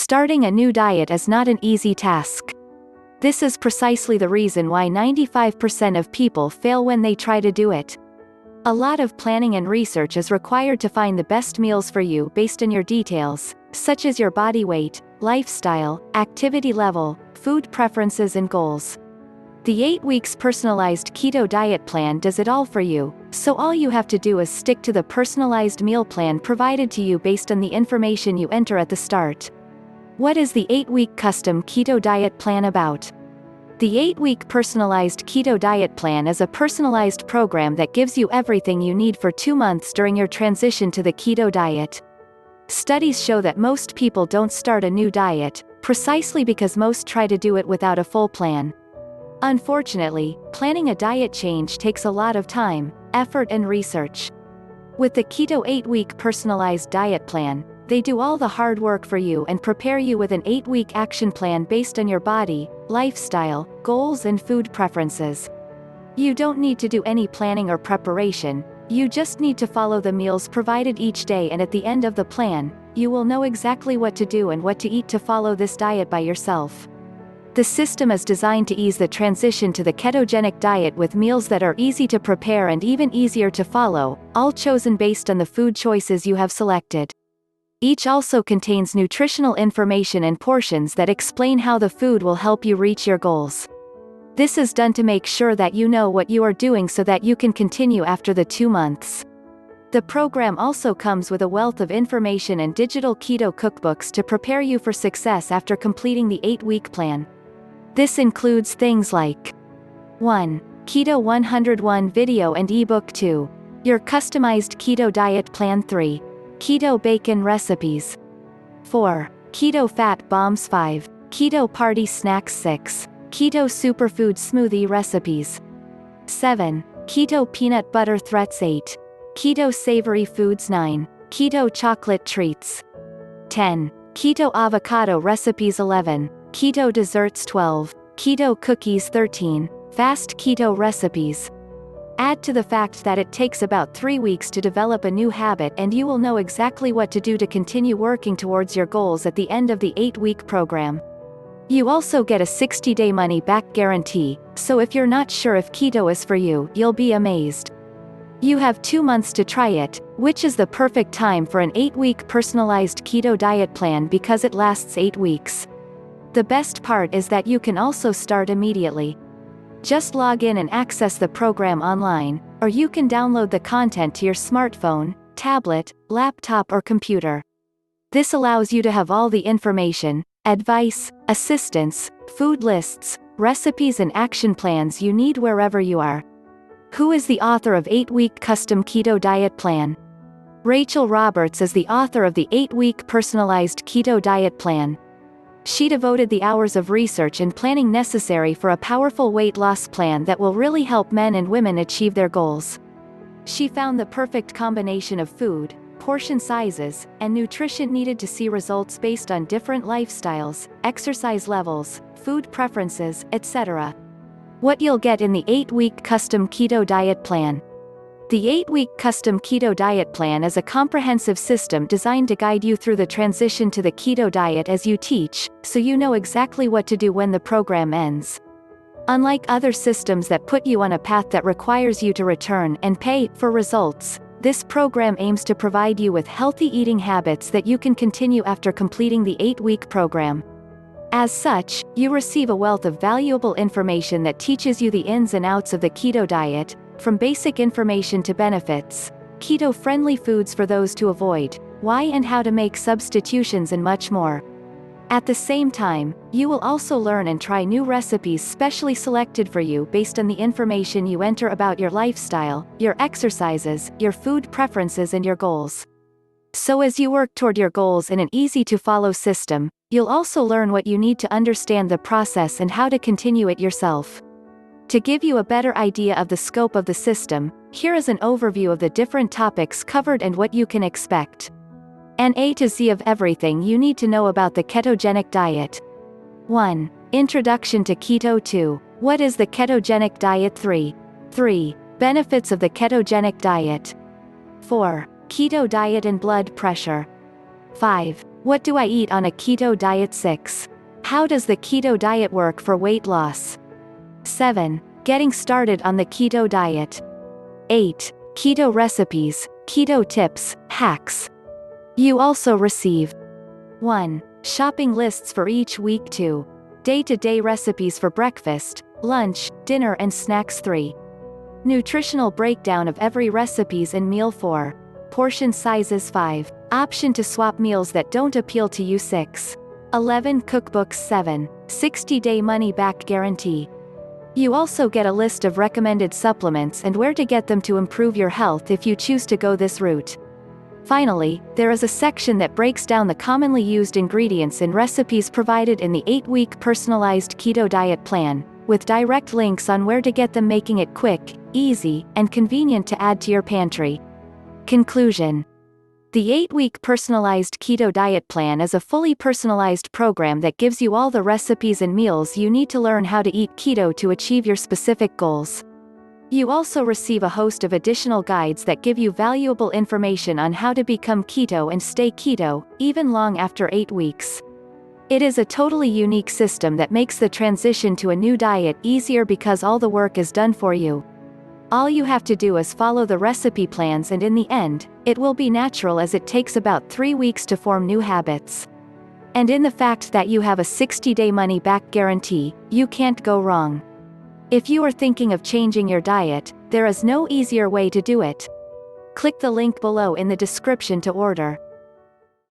Starting a new diet is not an easy task. This is precisely the reason why 95% of people fail when they try to do it. A lot of planning and research is required to find the best meals for you based on your details, such as your body weight, lifestyle, activity level, food preferences and goals. The 8 weeks personalized keto diet plan does it all for you, so all you have to do is stick to the personalized meal plan provided to you based on the information you enter at the start. What is the 8-week custom keto diet plan about? The 8-week personalized keto diet plan is a personalized program that gives you everything you need for 2 months during your transition to the keto diet. Studies show that most people don't start a new diet, precisely because most try to do it without a full plan. Unfortunately, planning a diet change takes a lot of time, effort and research. With the Keto 8-week personalized diet plan, they do all the hard work for you and prepare you with an 8-week action plan based on your body, lifestyle, goals and food preferences. You don't need to do any planning or preparation, you just need to follow the meals provided each day, and at the end of the plan, you will know exactly what to do and what to eat to follow this diet by yourself. The system is designed to ease the transition to the ketogenic diet with meals that are easy to prepare and even easier to follow, all chosen based on the food choices you have selected. Each also contains nutritional information and portions that explain how the food will help you reach your goals. This is done to make sure that you know what you are doing so that you can continue after the 2 months. The program also comes with a wealth of information and digital keto cookbooks to prepare you for success after completing the 8-week plan. This includes things like 1. Keto 101 video and ebook. 2. Your customized keto diet plan. 3. Keto bacon recipes. 4. Keto fat bombs. 5. Keto party snacks. 6. Keto superfood smoothie recipes. 7. Keto peanut butter threats. 8. Keto savory foods. 9. Keto chocolate treats. 10. Keto avocado recipes. 11. Keto desserts. 12. Keto cookies. 13. Fast keto recipes. Add to the fact that it takes about 3 weeks to develop a new habit, and you will know exactly what to do to continue working towards your goals at the end of the 8-week program. You also get a 60-day money-back guarantee, so if you're not sure if keto is for you, you'll be amazed. You have 2 months to try it, which is the perfect time for an 8-week personalized keto diet plan because it lasts 8 weeks. The best part is that you can also start immediately. Just log in and access the program online, or you can download the content to your smartphone, tablet, laptop or computer. This allows you to have all the information, advice, assistance, food lists, recipes and action plans you need wherever you are. Who is the author of 8-week custom keto diet plan? Rachel Roberts is the author of the 8-week personalized keto diet plan. She devoted the hours of research and planning necessary for a powerful weight loss plan that will really help men and women achieve their goals. She found the perfect combination of food, portion sizes, and nutrition needed to see results based on different lifestyles, exercise levels, food preferences, etc. What you'll get in the 8-week custom keto diet plan. The 8-week custom keto diet plan is a comprehensive system designed to guide you through the transition to the keto diet as you teach, so you know exactly what to do when the program ends. Unlike other systems that put you on a path that requires you to return and pay for results, this program aims to provide you with healthy eating habits that you can continue after completing the 8-week program. As such, you receive a wealth of valuable information that teaches you the ins and outs of the keto diet, from basic information to benefits, keto-friendly foods for those to avoid, why and how to make substitutions and much more. At the same time, you will also learn and try new recipes specially selected for you based on the information you enter about your lifestyle, your exercises, your food preferences and your goals. So as you work toward your goals in an easy-to-follow system, you'll also learn what you need to understand the process and how to continue it yourself. To give you a better idea of the scope of the system, here is an overview of the different topics covered and what you can expect. An A to Z of everything you need to know about the ketogenic diet. 1. Introduction to Keto. 2. What is the ketogenic diet? 3. Benefits of the ketogenic diet. 4. Keto diet and blood pressure. 5. What do I eat on a keto diet? 6. How does the keto diet work for weight loss? 7. Getting started on the keto diet. 8. Keto recipes, keto tips, hacks. You also receive 1. Shopping lists for each week. 2. Day-to-day recipes for breakfast, lunch, dinner and snacks. 3. Nutritional breakdown of every recipes and meal. 4. Portion sizes. 5. Option to swap meals that don't appeal to you. 6. 11. Cookbooks. 7. 60-day money-back guarantee. You also get a list of recommended supplements and where to get them to improve your health if you choose to go this route. Finally, there is a section that breaks down the commonly used ingredients in recipes provided in the 8-week personalized keto diet plan, with direct links on where to get them, making it quick, easy, and convenient to add to your pantry. Conclusion. The 8-week personalized keto diet plan is a fully personalized program that gives you all the recipes and meals you need to learn how to eat keto to achieve your specific goals. You also receive a host of additional guides that give you valuable information on how to become keto and stay keto, even long after 8 weeks. It is a totally unique system that makes the transition to a new diet easier because all the work is done for you. All you have to do is follow the recipe plans, and in the end, it will be natural, as it takes about 3 weeks to form new habits. And in the fact that you have a 60-day money-back guarantee, you can't go wrong. If you are thinking of changing your diet, there is no easier way to do it. Click the link below in the description to order.